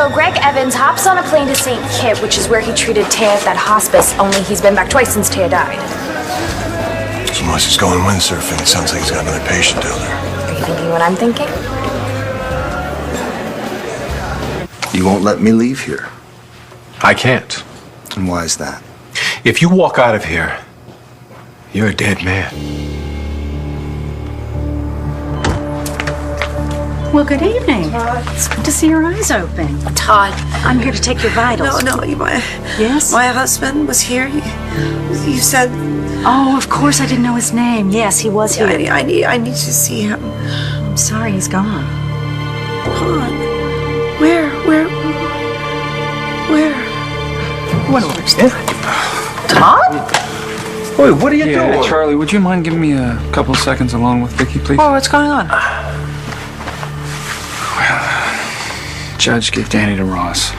So Greg Evans hops on a plane to St. Kitts, which is where he treated Taya at that hospice, only he's been back twice since Taya died. So unless he's going windsurfing, it sounds like he's got another patient down there. Are you thinking what I'm thinking? You won't let me leave here. I can't. And why is that? If you walk out of here, you're a dead man. Well, good evening. It's good to see your eyes open. Todd. I'm here to take your vitals. No, Yes? my husband was here. You said... Oh, of course I didn't know his name. Yes, he was here. I need to see him. I'm sorry, he's gone. Todd. Where? Todd? Wait, what are you doing? Charlie, would you mind giving me a couple of seconds alone with Vicky, please? Oh, what's going on? Judge gave Danny to Ross.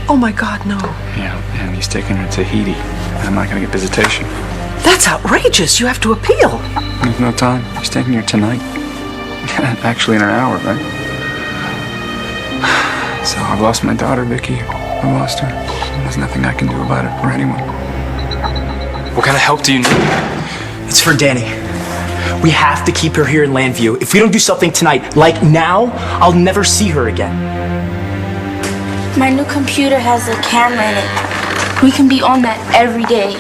Oh, my God, no. Yeah, and he's taking her to Tahiti. And I'm not going to get visitation. That's outrageous. You have to appeal. There's no time. He's taking her tonight. Actually, in an hour, right? So I've lost my daughter, Vicky. I've lost her. There's nothing I can do about it, or anyone. What kind of help do you need? It's for Danny. We have to keep her here in Landview. If we don't do something tonight, like now, I'll never see her again. My new computer has a camera in it. We can be on that every day.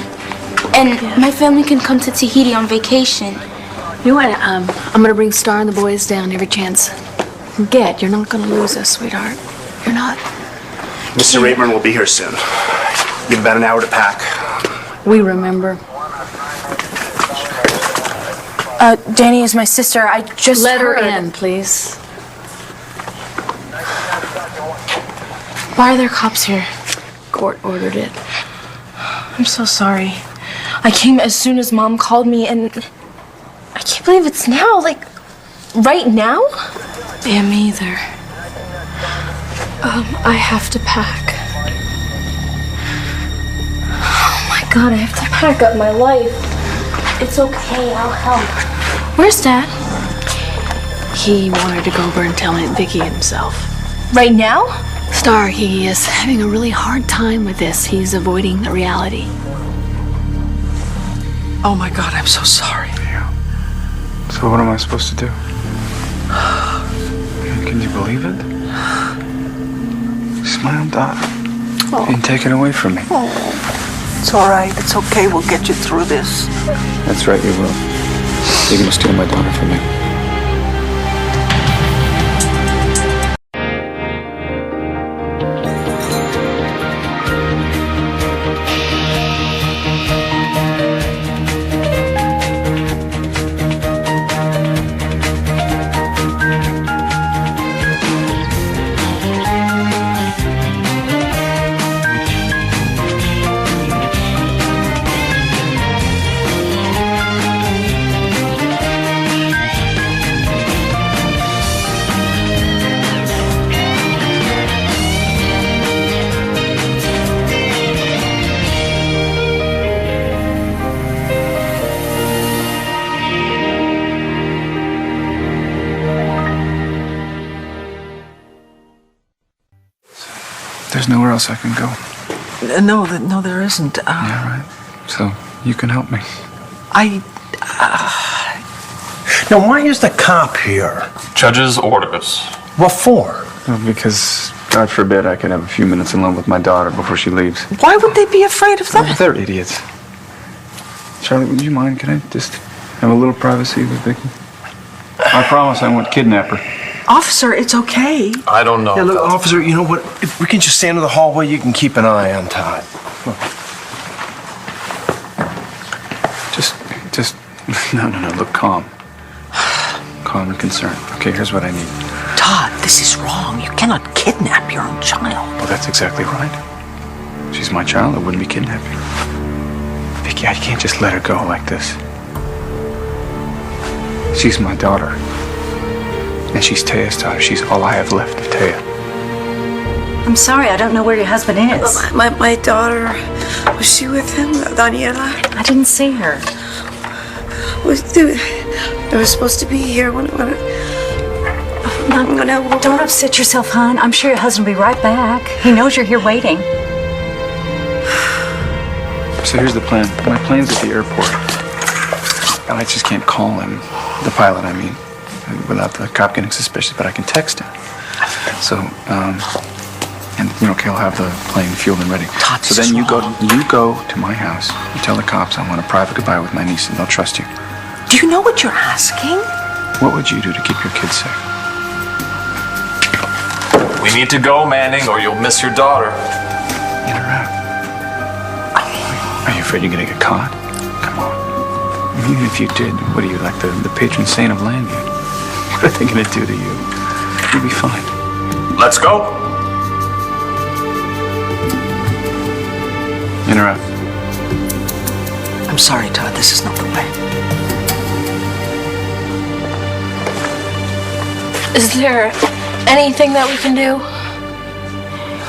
And my family can come to Tahiti on vacation. You know what? I'm gonna bring Star and the boys down every chance you get. You're not gonna lose us, sweetheart. You're not. Mr. Rayburn will be here soon. We have about an hour to pack. We remember. Danny is my sister. I just Let her heard. in, please. Why are there cops here? Court ordered it. I'm so sorry. I came as soon as Mom called me, and I can't believe it's now. Like, right now? Yeah, me either. I have to pack. Oh my God, I have to pack up my life. It's okay, I'll help. Where's Dad? He wanted to go over and tell Aunt Vicky himself. Right now? Star, he is having a really hard time with this. He's avoiding the reality. Oh, my God, I'm so sorry. Yeah. So what am I supposed to do? Can you believe it? She's my own daughter. Being taken away from me. It's all right. It's okay. We'll get you through this. That's right, you will. You're gonna steal my daughter from me. There's nowhere else I can go. No, there isn't. Yeah, right. So you can help me. Now, why is the cop here? Judge's orders. What for? Well, because, God forbid, I could have a few minutes alone with my daughter before she leaves. Why would they be afraid of that? They're idiots. Charlie, would you mind? Can I just have a little privacy with Vicky? I promise I won't kidnap her. Officer, it's okay. I don't know. Yeah, look, officer, you know what? If we can just stand in the hallway, you can keep an eye on Todd. Look. Just, no, look, calm. Calm and concerned. Okay, here's what I need. Todd, this is wrong. You cannot kidnap your own child. Well, that's exactly right. She's my child. I wouldn't be kidnapping. Vicky, I can't just let her go like this. She's my daughter. And she's Taya's daughter. She's all I have left of Taya. I'm sorry, I don't know where your husband is. My daughter, was she with him, Daniela? I didn't see her. They were supposed to be here when I'm gonna... Don't upset yourself, hon. I'm sure your husband will be right back. He knows you're here waiting. So here's the plan. My plane's at the airport. And I just can't call him, the pilot, I mean, without the cop getting suspicious, but I can text him. So, and he'll have the plane fueled and ready. Todd, so then you go to my house, you tell the cops I want a private goodbye with my niece, and they'll trust you. Do you know what you're asking? What would you do to keep your kids safe? We need to go, Manning, or you'll miss your daughter. In or out? Are you afraid you're gonna get caught? Come on. Even if you did, what are you, like the patron saint of Landview? What are they gonna do to you? You'll be fine. Let's go. In or out? I'm sorry, Todd. This is not the way. Is there anything that we can do?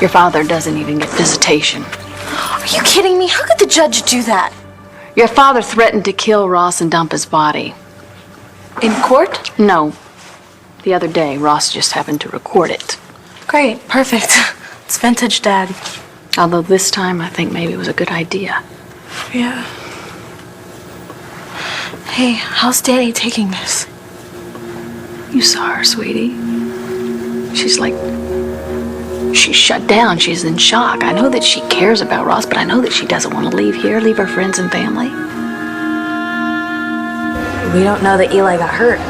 Your father doesn't even get visitation. Are you kidding me? How could the judge do that? Your father threatened to kill Ross and dump his body. In court? No. The other day, Ross just happened to record it. Great, perfect. It's vintage, Dad. Although this time, I think maybe it was a good idea. Yeah. Hey, how's Danny taking this? You saw her, sweetie. She's shut down. She's in shock. I know that she cares about Ross, but I know that she doesn't want to leave here, leave her friends and family. We don't know that Eli got hurt.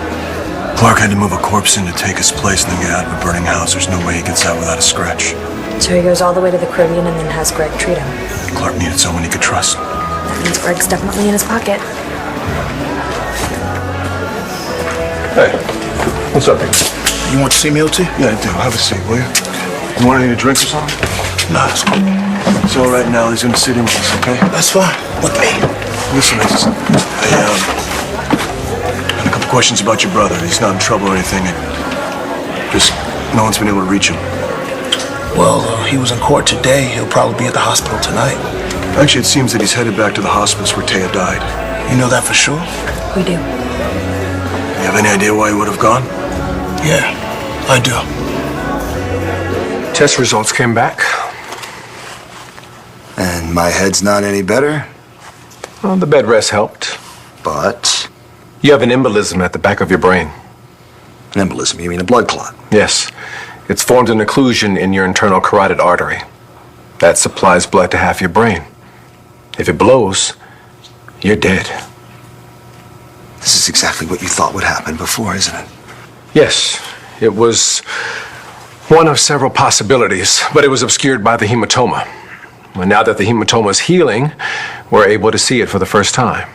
Clark had to move a corpse in to take his place and then get out of a burning house. There's no way he gets out without a scratch. So he goes all the way to the Caribbean and then has Greg treat him. Clark needed someone he could trust. That means Greg's definitely in his pocket. Hey, what's up, baby? You want to see me, OT? Yeah, I do. Have a seat, will you? You want anything to drink or something? Nah, it's cool. It's all right now. He's gonna sit in with us, okay? That's fine. With me. Listen, I had a couple questions about your brother. He's not in trouble or anything. Just no one's been able to reach him. Well, he was in court today. He'll probably be at the hospital tonight. Actually, it seems that he's headed back to the hospice where Taya died. You know that for sure? We do. You have any idea why he would have gone? Yeah, I do. Test results came back. And my head's not any better? Well, the bed rest helped. But? You have an embolism at the back of your brain. An embolism? You mean a blood clot? Yes. It's formed an occlusion in your internal carotid artery. That supplies blood to half your brain. If it blows, you're dead. This is exactly what you thought would happen before, isn't it? Yes. It was one of several possibilities, but it was obscured by the hematoma. Well, now that the hematoma is healing, we're able to see it for the first time.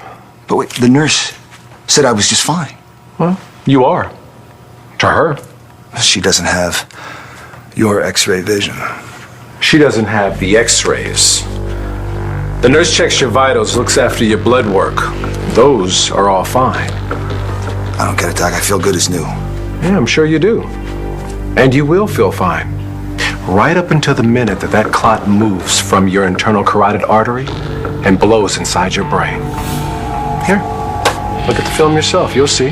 But wait, the nurse said I was just fine. Well, you are. To her. She doesn't have your X-ray vision. She doesn't have the X-rays. The nurse checks your vitals, looks after your blood work. Those are all fine. I don't get it, Doc. I feel good as new. Yeah, I'm sure you do. And you will feel fine. Right up until the minute that clot moves from your internal carotid artery and blows inside your brain. Here, look at the film yourself. You'll see.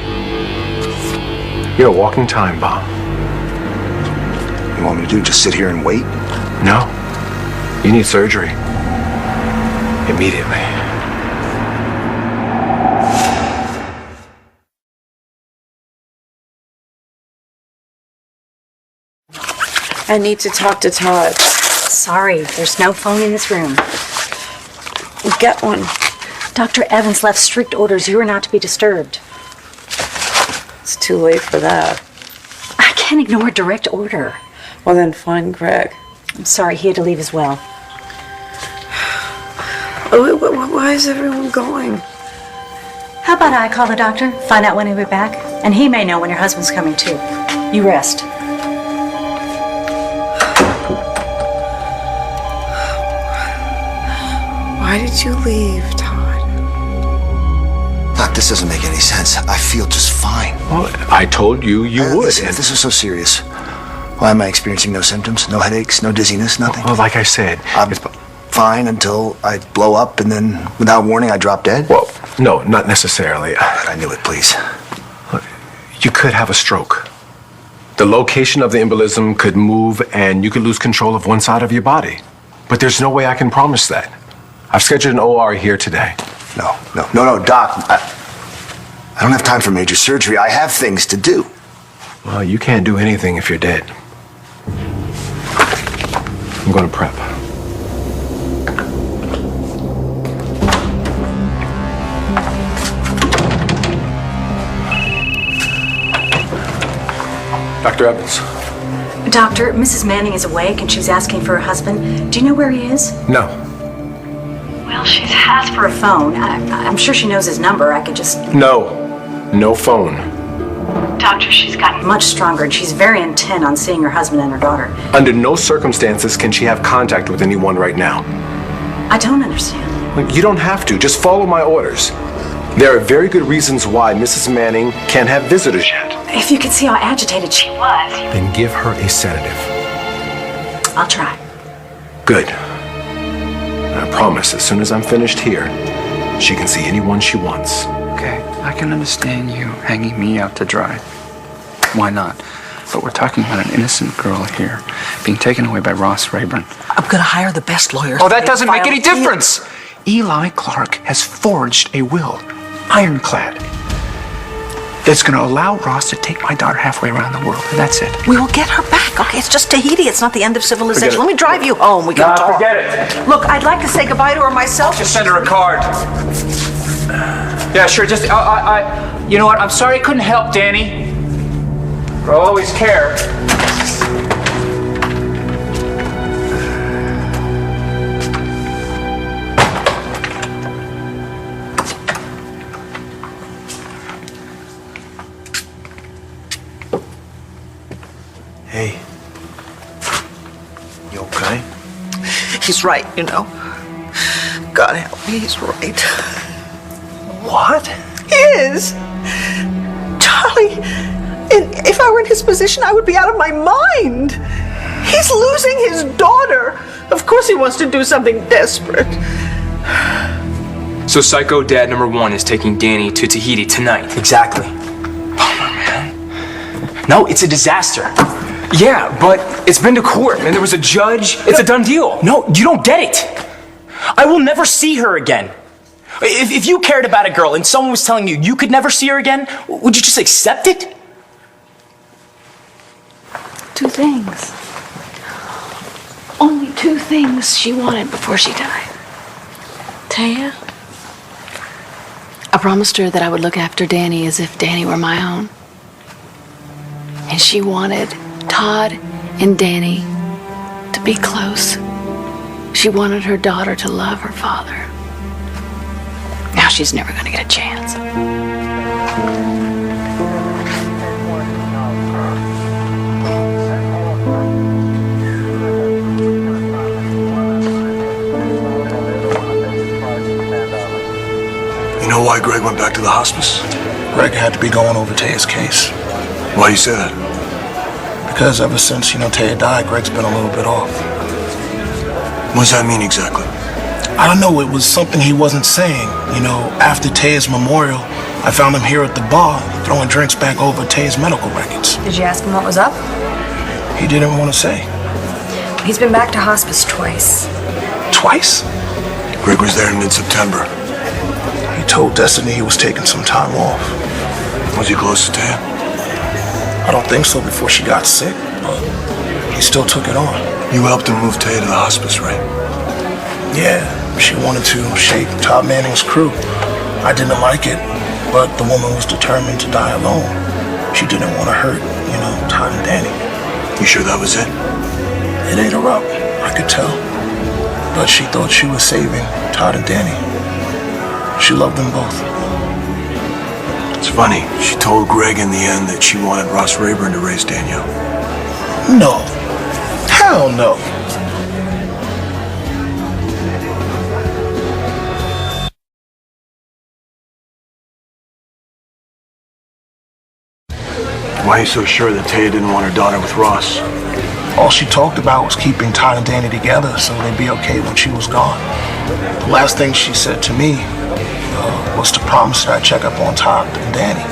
You're a walking time bomb. You want me to do? Just sit here and wait? No. You need surgery. Immediately. I need to talk to Todd. Sorry, there's no phone in this room. Get one. Dr. Evans left strict orders you are not to be disturbed. It's too late for that. I can't ignore a direct order. Well, then find Greg. I'm sorry, he had to leave as well. Why is everyone going? How about I call the doctor, find out when he'll be back? And he may know when your husband's coming too. You rest. Why did you leave, Todd? Doc, this doesn't make any sense. I feel just fine. Well, I told you would. Listen, if this is so serious, why am I experiencing no symptoms, no headaches, no dizziness, nothing? Well, like I said, I'm fine until I blow up and then, without warning, I drop dead? Well, no, not necessarily. I knew it, please. You could have a stroke. The location of the embolism could move and you could lose control of one side of your body. But there's no way I can promise that. I've scheduled an OR here today. No, Doc. I don't have time for major surgery. I have things to do. Well, you can't do anything if you're dead. I'm going to prep. Dr. Evans. Doctor, Mrs. Manning is awake and she's asking for her husband. Do you know where he is? No. Well, she's asked for a phone. I'm sure she knows his number. I could just... No phone. Doctor, she's gotten much stronger and she's very intent on seeing her husband and her daughter. Under no circumstances can she have contact with anyone right now. I don't understand. You don't have to. Just follow my orders. There are very good reasons why Mrs. Manning can't have visitors yet. If you could see how agitated she was. Then give her a sedative. I'll try. Good. I promise, as soon as I'm finished here, she can see anyone she wants. Okay, I can understand you hanging me out to dry. Why not? But we're talking about an innocent girl here being taken away by Ross Rayburn. I'm gonna hire the best lawyers. Oh, that doesn't make any difference! Eli Clark has forged a will, ironclad, that's gonna allow Ross to take my daughter halfway around the world, and that's it. We will get her back, okay? It's just Tahiti. It's not the end of civilization. Let me drive you home. We can talk. Forget it. Look, I'd like to say goodbye to her myself. Just send her a card. Yeah, sure. Just, you know what? I'm sorry I couldn't help, Danny. But I'll always care. Hey. You okay? He's right, you know. God help me, he's right. What? Is Charlie, if I were in his position, I would be out of my mind. He's losing his daughter. Of course he wants to do something desperate. So Psycho Dad number 1 is taking Danny to Tahiti tonight. Exactly. Bummer, man. No, it's a disaster. Yeah, but it's been to court, and there was a judge. It's a done deal. No, you don't get it. I will never see her again. If you cared about a girl and someone was telling you could never see her again, would you just accept it? 2 things. Only 2 things she wanted before she died. Taya? I promised her that I would look after Danny as if Danny were my own. And she wanted Todd and Danny to be close. She wanted her daughter to love her father. Now she's never going to get a chance. You know why Greg went back to the hospice? Greg had to be going over Taya's case. Why do you say that? Because ever since, Taya died, Greg's been a little bit off. What does that mean exactly? I don't know, it was something he wasn't saying. After Taya's memorial, I found him here at the bar, throwing drinks back over Taya's medical records. Did you ask him what was up? He didn't want to say. He's been back to hospice twice. Twice? Greg was there in mid-September. He told Destiny he was taking some time off. Was he close to Taya? I don't think so before she got sick, but he still took it on. You helped him move Taya to the hospice, right? Yeah, she wanted to shake Todd Manning's crew. I didn't like it, but the woman was determined to die alone. She didn't want to hurt, Todd and Danny. You sure that was it? It ate her up, I could tell. But she thought she was saving Todd and Danny. She loved them both. It's funny, she told Greg in the end that she wanted Ross Rayburn to raise Danielle. No. Hell no. Why are you so sure that Taya didn't want her daughter with Ross? All she talked about was keeping Todd and Danny together so they'd be okay when she was gone. The last thing she said to me was to promise that I'd check up on Todd and Danny.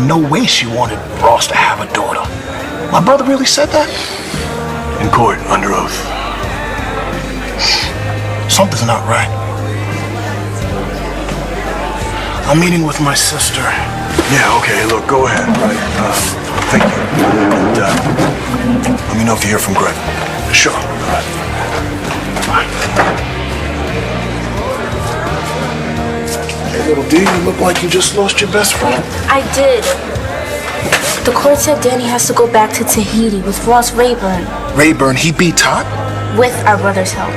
No way she wanted Ross to have a daughter. My brother really said that? In court, under oath. Something's not right. I'm meeting with my sister. Yeah, okay, look, go ahead, right? Thank you. And, let me know if you hear from Greg. Sure. All right. Hey, little D, you look like you just lost your best friend. I did. The court said Danny has to go back to Tahiti with Ross Rayburn. Rayburn, he beat Todd? With our brother's help.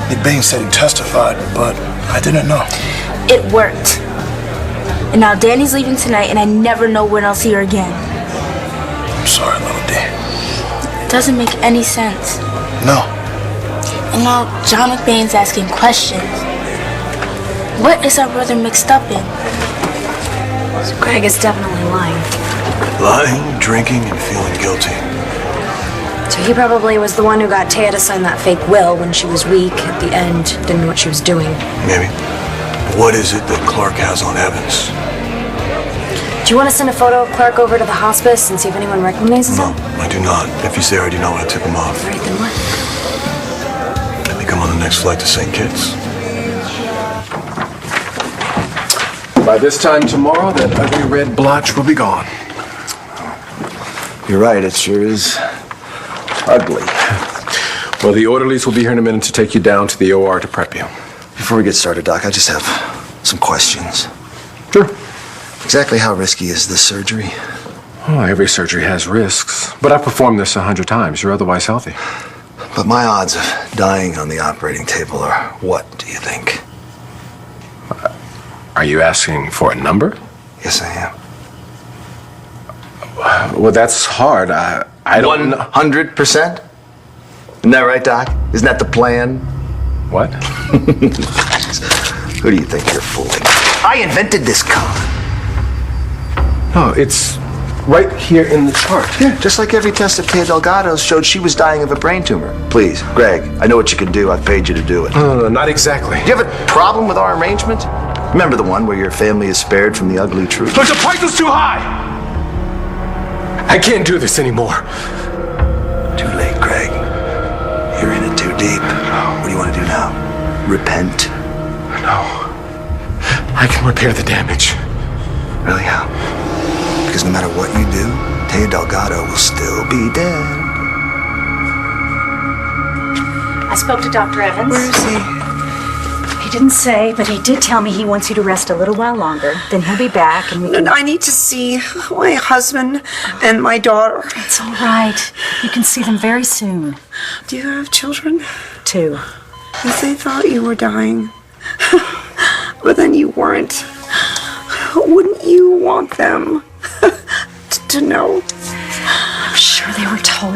Nick Bain said he testified, but I didn't know. It worked. And now Danny's leaving tonight, and I never know when I'll see her again. I'm sorry, little D. It doesn't make any sense. No. And now John McBain's asking questions. What is our brother mixed up in? So Greg is definitely lying. Lying, drinking, and feeling guilty. So he probably was the one who got Taya to sign that fake will when she was weak at the end, didn't know what she was doing. Maybe. What is it that Clark has on Evans? Do you want to send a photo of Clark over to the hospice and see if anyone recognizes him? No, I do not. If he's there, I do not want to tip him off. All right, then what? I think I'm on the next flight to St. Kitts. By this time tomorrow, that ugly red blotch will be gone. You're right, it sure is ugly. Well, the orderlies will be here in a minute to take you down to the OR to prep you. Before we get started, Doc, I just have some questions. Sure. Exactly how risky is this surgery? Oh, every surgery has risks, but I've performed this 100 times. You're otherwise healthy. But my odds of dying on the operating table are what, do you think? Are you asking for a number? Yes, I am. Well, that's hard. I don't know. 100%? Isn't that right, Doc? Isn't that the plan? What? Who do you think you're fooling? I invented this con. No, it's right here in the chart. Yeah, just like every test of Tia Delgado's showed she was dying of a brain tumor. Please, Greg, I know what you can do. I've paid you to do it. No, not exactly. Do you have a problem with our arrangement? Remember the one where your family is spared from the ugly truth? Look, the price is too high! I can't do this anymore. Too late, Greg. You're in it too deep. What do you want to do now? Repent? No. I can repair the damage. Really, how? Because no matter what you do, Tia Delgado will still be dead. I spoke to Dr. Evans. Where is he? He didn't say, but he did tell me he wants you to rest a little while longer. Then he'll be back and we can... I need to see my husband and my daughter. It's all right. You can see them very soon. Do you have children? 2. If they thought you were dying, but then you weren't, wouldn't you want them to know? I'm sure they were told.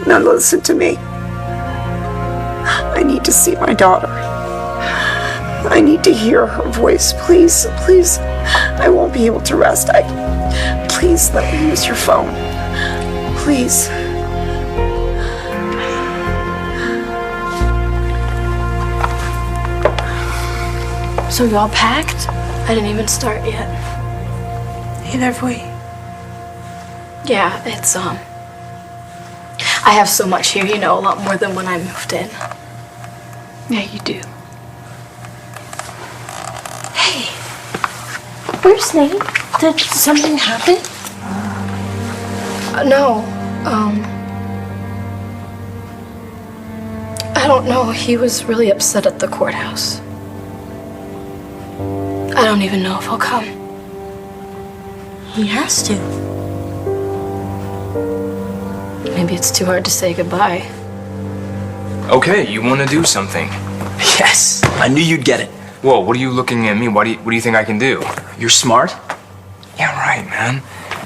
Now listen to me. I need to see my daughter. I need to hear her voice. Please, please. I won't be able to rest. Please let me use your phone. Please. So y'all packed? I didn't even start yet. Either way. Yeah, it's I have so much here, you know, a lot more than when I moved in. Yeah, you do. Hey, where's Nate? Did something happen? No, I don't know. He was really upset at the courthouse. I don't even know if he'll come. He has to. Maybe it's too hard to say goodbye. Okay, you want to do something. Yes, I knew you'd get it. Whoa, what are you looking at me? What do you think I can do? You're smart. Yeah, right, man.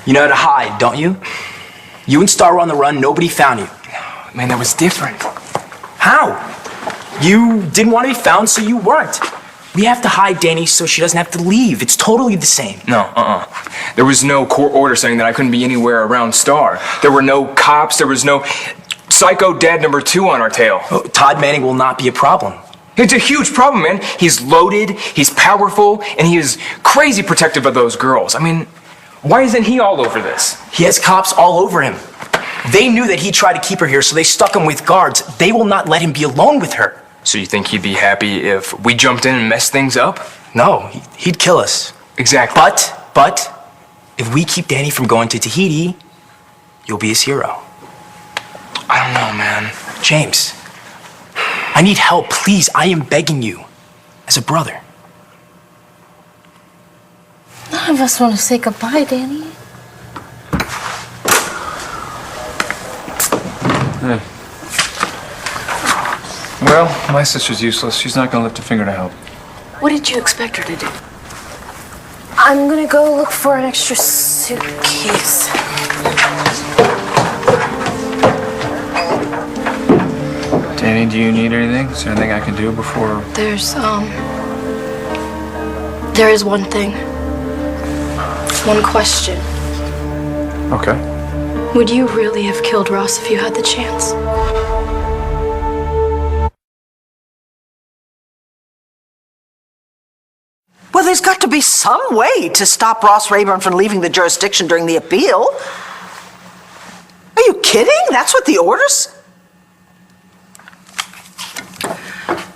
You know how to hide, don't you? You and Star were on the run, nobody found you. Man, that was different. How? You didn't want to be found, so you weren't. We have to hide Danny so she doesn't have to leave. It's totally the same. No, There was no court order saying that I couldn't be anywhere around Star. There were no cops. There was no psycho dad number 2 on our tail. Oh, Todd Manning will not be a problem. It's a huge problem, man. He's loaded, he's powerful, and he is crazy protective of those girls. I mean, why isn't he all over this? He has cops all over him. They knew that he tried to keep her here, so they stuck him with guards. They will not let him be alone with her. So you think he'd be happy if we jumped in and messed things up? No, he'd kill us. Exactly. But, if we keep Danny from going to Tahiti, you'll be his hero. I don't know, man. James, I need help, please. I am begging you, as a brother. None of us want to say goodbye, Danny. Hey. Well, my sister's useless. She's not gonna lift a finger to help. What did you expect her to do? I'm gonna go look for an extra suitcase. Danny, do you need anything? Is there anything I can do before? There is one thing. One question. Okay. Would you really have killed Ross if you had the chance? Well, there's got to be some way to stop Ross Rayburn from leaving the jurisdiction during the appeal. Are you kidding? That's what the orders...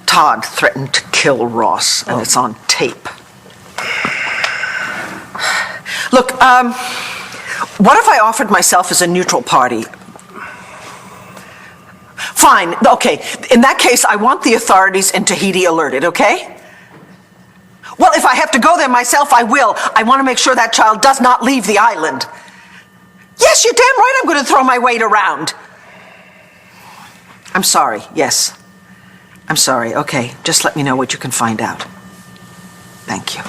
Todd threatened to kill Ross, and it's on tape. Look, what if I offered myself as a neutral party? Fine, okay. In that case, I want the authorities in Tahiti alerted, okay? Well, if I have to go there myself, I will. I want to make sure that child does not leave the island. Yes, you're damn right I'm going to throw my weight around. I'm sorry, yes. I'm sorry, okay. Just let me know what you can find out. Thank you.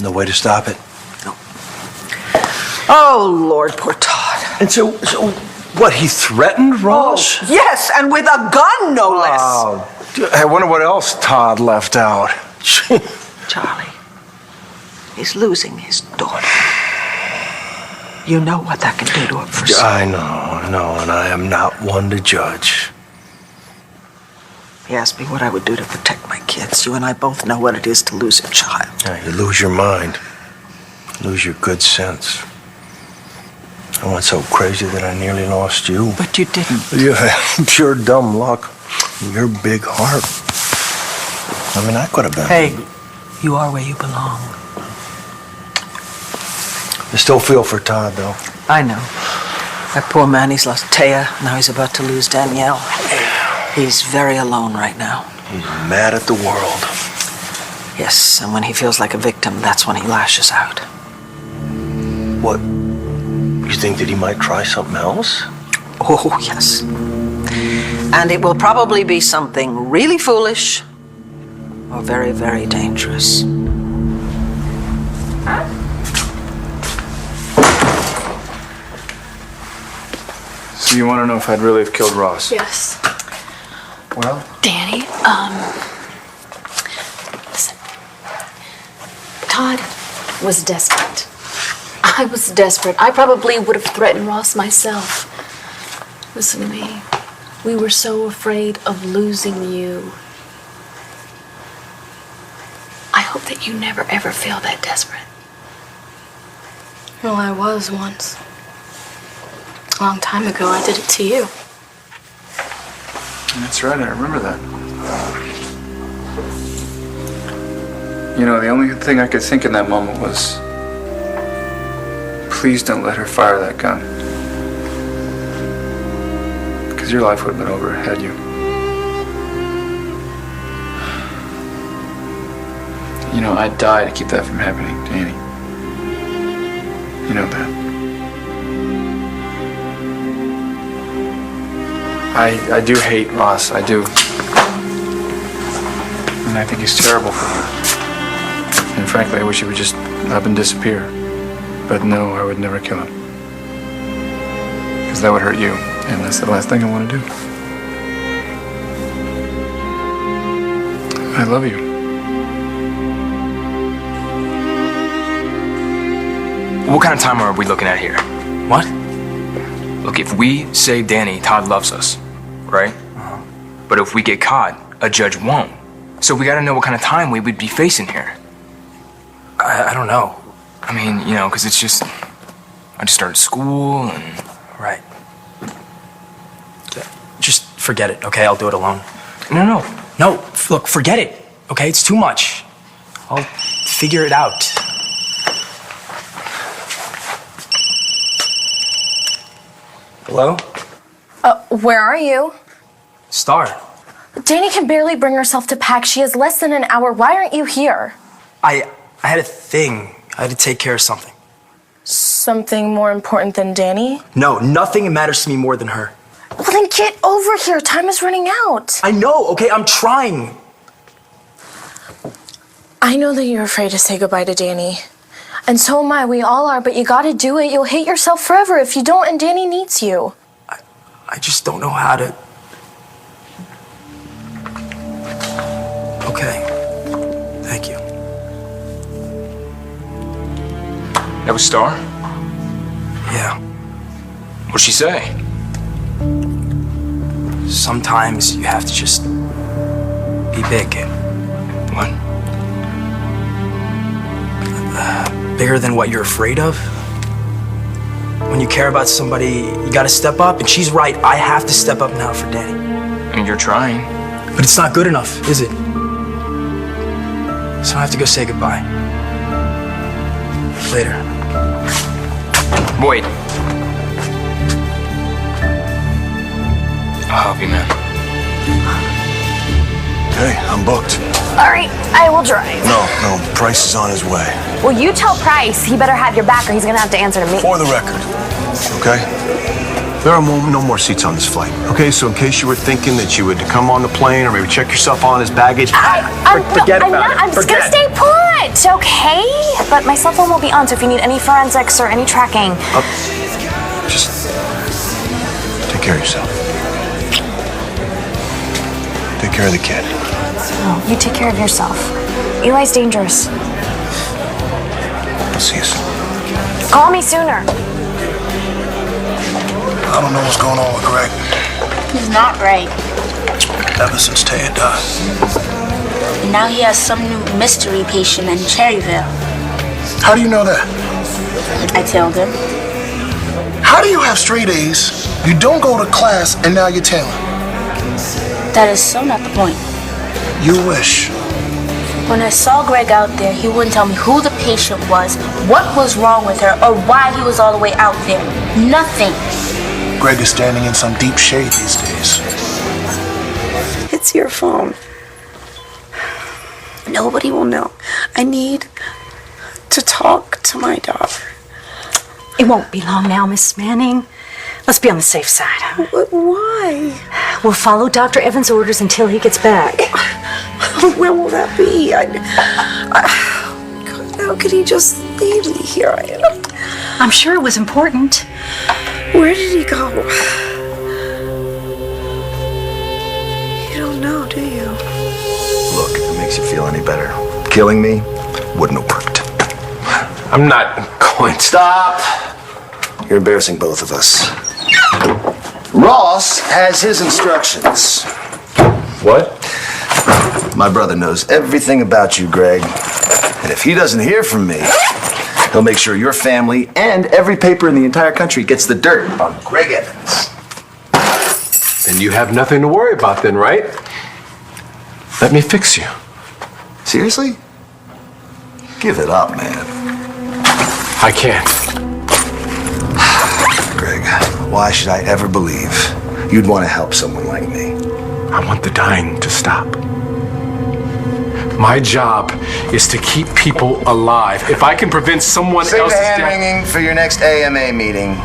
No way to stop it? No. Oh, Lord, poor Todd. And so what, he threatened Ross? Oh, yes, and with a gun, no less. Oh, I wonder what else Todd left out. Charlie, he's losing his daughter. You know what that can do to a person. I know, and I am not one to judge. He asked me what I would do to protect my kids. You and I both know what it is to lose a child. Yeah, you lose your mind, lose your good sense. I went so crazy that I nearly lost you. But you didn't. You had pure dumb luck. Your big heart. I mean, I could have been. Hey, you are where you belong. I still feel for Todd, though. I know. That poor man, he's lost Taya. Now he's about to lose Danielle. He's very alone right now. He's mad at the world. Yes, and when he feels like a victim, that's when he lashes out. What? You think that he might try something else? Oh, yes. And it will probably be something really foolish or very, very dangerous. So you want to know if I'd really have killed Ross? Yes. Well? Danny, listen. Todd was desperate. I was desperate. I probably would have threatened Ross myself. Listen to me. We were so afraid of losing you. I hope that you never ever feel that desperate. Well, I was once. A long time ago, I did it to you. That's right, I remember that. You know, the only thing I could think in that moment was, please don't let her fire that gun. Because your life would have been over had you. You know, I'd die to keep that from happening to Annie. You know that. I do hate Ross, I do. And I think he's terrible for her. And frankly, I wish he would just up and disappear. But no, I would never kill him. Because that would hurt you, and that's the last thing I want to do. I love you. What kind of time are we looking at here? What? Look, if we save Danny, Todd loves us, right? But if we get caught, a judge won't. So we gotta know what kind of time we would be facing here. I don't know. I mean, you know, because it's just... I just started school and... Right. Just forget it, okay? I'll do it alone. No, look, forget it, okay? It's too much. I'll figure it out. Hello? Where are you? Star. Danny can barely bring herself to pack. She has less than an hour. Why aren't you here? I had a thing. I had to take care of something. Something more important than Danny? No, nothing matters to me more than her. Well, then get over here. Time is running out. I know, okay? I'm trying. I know that you're afraid to say goodbye to Danny. And so am I. We all are, but you gotta do it. You'll hate yourself forever if you don't, and Danny needs you. I just don't know how to... Okay. Thank you. That was Star? Yeah. What'd she say? Sometimes you have to just be big. What? Bigger than what you're afraid of. When you care about somebody, you gotta step up, and she's right. I have to step up now for Danny. I mean, you're trying. But it's not good enough, is it? So I have to go say goodbye. Later. Wait. I'll help you, man. Hey, I'm booked. All right, I will drive. No, Price is on his way. Well, you tell Price he better have your back or he's gonna have to answer to me. For the record, okay? There are no more seats on this flight, okay? So in case you were thinking that you would come on the plane or maybe check yourself on his baggage, Forget about it. I'm just gonna stay put, okay? But my cell phone will be on, so if you need any forensics or any tracking. Just take care of yourself. Take care of the kid. No, you take care of yourself. Eli's dangerous. I'll see you soon. Call me sooner. I don't know what's going on with Greg. He's not right. Ever since Taya died. And now he has some new mystery patient in Cherryville. How do you know that? I told him. How do you have straight A's, you don't go to class, and now you're tailing? That is so not the point. You wish. When I saw Greg out there, he wouldn't tell me who the patient was, what was wrong with her, or why he was all the way out there. Nothing. Greg is standing in some deep shade these days. It's your phone. Nobody will know. I need to talk to my daughter. It won't be long now, Miss Manning. Let's be on the safe side. Why? We'll follow Dr. Evans' orders until he gets back. Where will that be? God, how could he just leave me here? I'm sure it was important. Where did he go? You don't know, do you? Look, if it makes you feel any better, killing me wouldn't have worked. I'm not going to... Stop! You're embarrassing both of us. Ross has his instructions. What? My brother knows everything about you, Greg. And if he doesn't hear from me, he'll make sure your family and every paper in the entire country gets the dirt on Greg Evans. Then you have nothing to worry about then, right? Let me fix you. Seriously? Give it up, man. I can't. Greg, why should I ever believe you'd want to help someone like me? I want the dying to stop. My job is to keep people alive. If I can prevent someone Save else's the hand death... wringing for your next AMA meeting.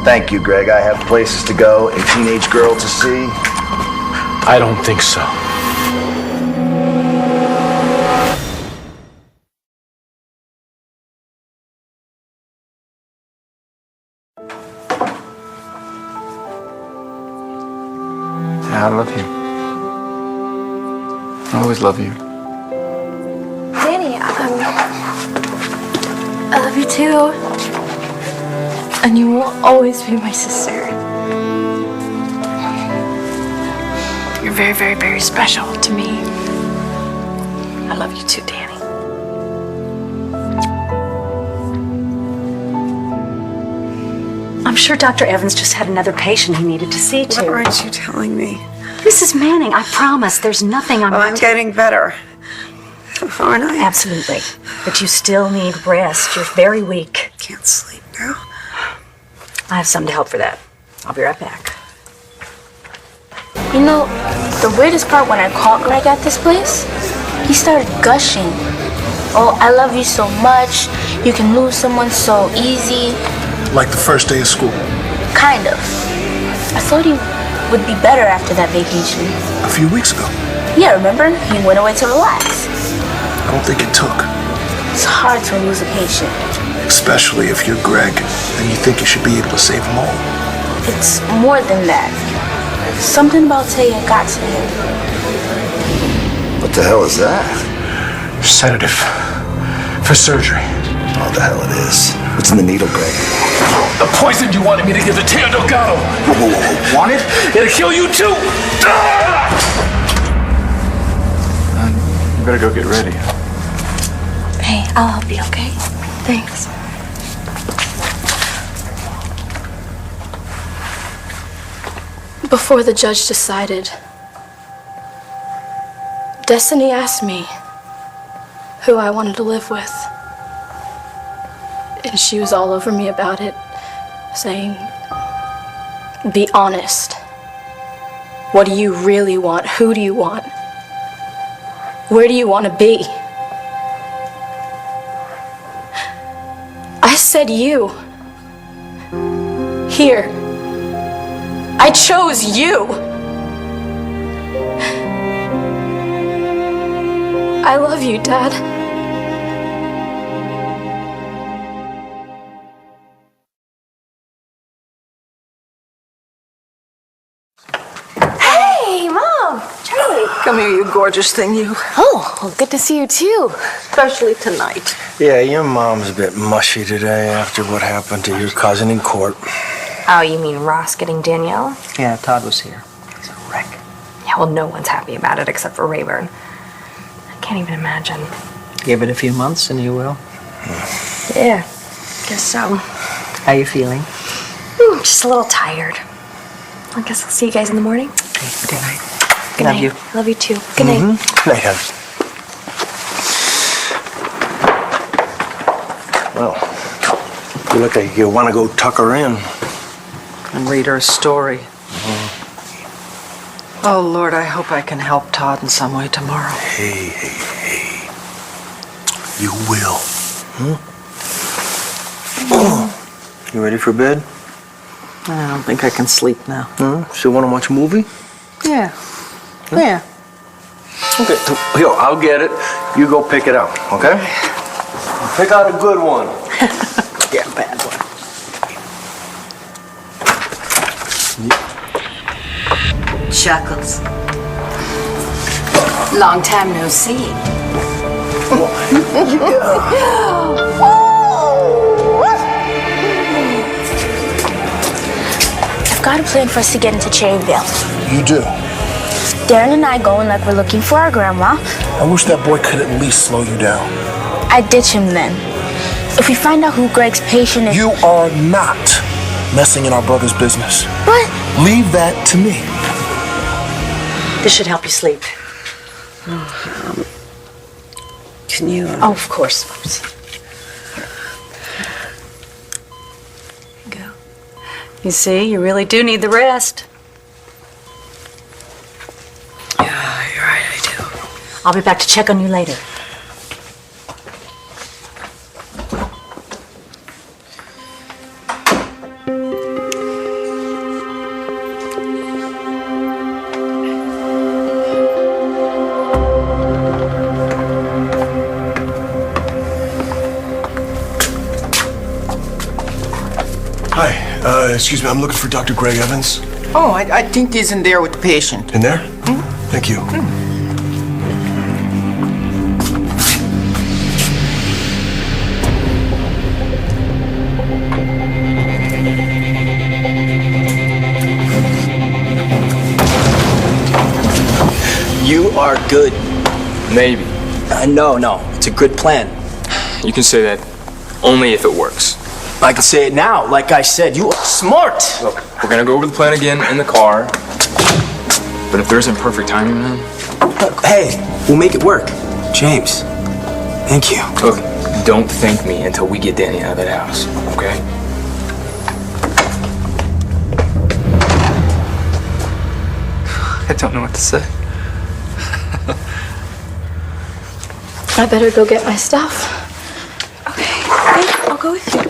Thank you, Greg. I have places to go, a teenage girl to see. I don't think so. Yeah, I love you. I always love you. Danny, I love you too. And you will always be my sister. You're very, very, very special to me. I love you too, Danny. I'm sure Dr. Evans just had another patient he needed to see to. What aren't you telling me? Mrs. Manning, I promise there's nothing I'm I'm getting better. Aren't I? Absolutely. But you still need rest. You're very weak. Can't sleep now. I have something to help for that. I'll be right back. You know, the weirdest part when I caught Greg at this place, he started gushing. Oh, I love you so much. You can lose someone so easy. Like the first day of school. Kind of. I thought he would be better after that vacation. A few weeks ago. Yeah, remember? He went away to relax. I don't think it took. It's hard to lose a patient. Especially if you're Greg and you think you should be able to save them all. It's more than that. Something about Taya got to him. What the hell is that? Sedative. For surgery. Oh, the hell it is. What's in the needle, Greg? The poison you wanted me to give to Taya Delgado. Whoa. Want it? It'll kill you too. You better go get ready. Hey, I'll help you, okay? Thanks. Before the judge decided, Destiny asked me who I wanted to live with. And she was all over me about it, saying, be honest. What do you really want? Who do you want? Where do you want to be? I said you. Here. I chose you. I love you, Dad. Hey, Mom! Charlie! Come here, you gorgeous thing, you. Oh, well, good to see you, too. Especially tonight. Yeah, your mom's a bit mushy today after what happened to your cousin in court. Oh, you mean Ross getting Danielle? Yeah, Todd was here. He's a wreck. Yeah, well, no one's happy about it except for Rayburn. I can't even imagine. Give it a few months and you will. Yeah, guess so. How you feeling? Just a little tired. I guess I'll see you guys in the morning. Okay, good night. Good Love night. you. Love you too. Good night. Night, honey. Well, you look like you want to go tuck her in. And read her a story. Oh, Lord, I hope I can help Todd in some way tomorrow. Hey. You will. You ready for bed? I don't think I can sleep now. Still want to watch a movie? Yeah. Yeah. Okay, here, I'll get it. You go pick it out, okay? Pick out a good one. Yeah, bad one. Chuckles. Long time no see. I've got a plan for us to get into Cherryville. You do. Darren and I going like we're looking for our grandma. I wish that boy could at least slow you down. I'd ditch him then. If we find out who Greg's patient is... You are not messing in our brother's business. What? Leave that to me. This should help you sleep. Can you... Oh, of course. Go. You see, you really do need the rest. Yeah, you're right, I do. I'll be back to check on you later. Hi, excuse me, I'm looking for Dr. Greg Evans. Oh, I think he's in there with the patient. In there? Thank you. You are good. Maybe. No, it's a good plan. You can say that only if it works. I can say it now. Like I said, you are smart. Look, we're gonna go over the plan again in the car. But if there isn't perfect timing, man. Look, hey, we'll make it work. James, thank you. Look, don't thank me until we get Danny out of that house, okay? I don't know what to say. I better go get my stuff. Okay, I'll go with you.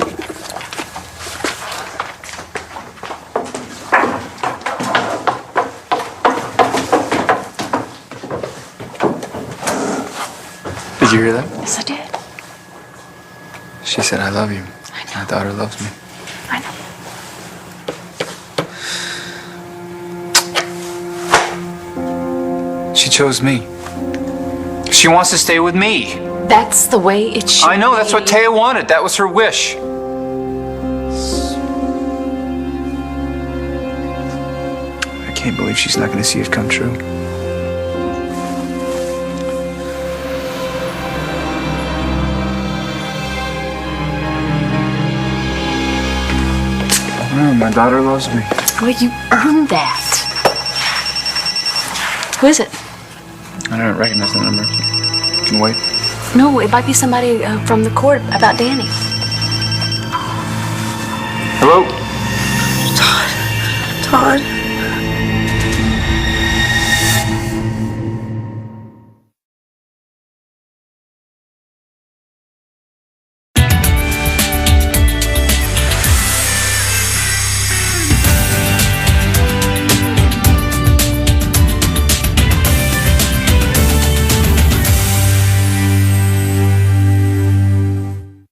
Did you hear that? Yes, I did. She said, I love you. My daughter loves me. I know. She chose me. She wants to stay with me. That's the way it should I know, that's what be. Taya wanted. That was her wish. I can't believe she's not going to see it come true. Oh, my daughter loves me. Well, you earned that. Who is it? I don't recognize the number. You can wait. No, it might be somebody from the court about Danny. Hello? Todd.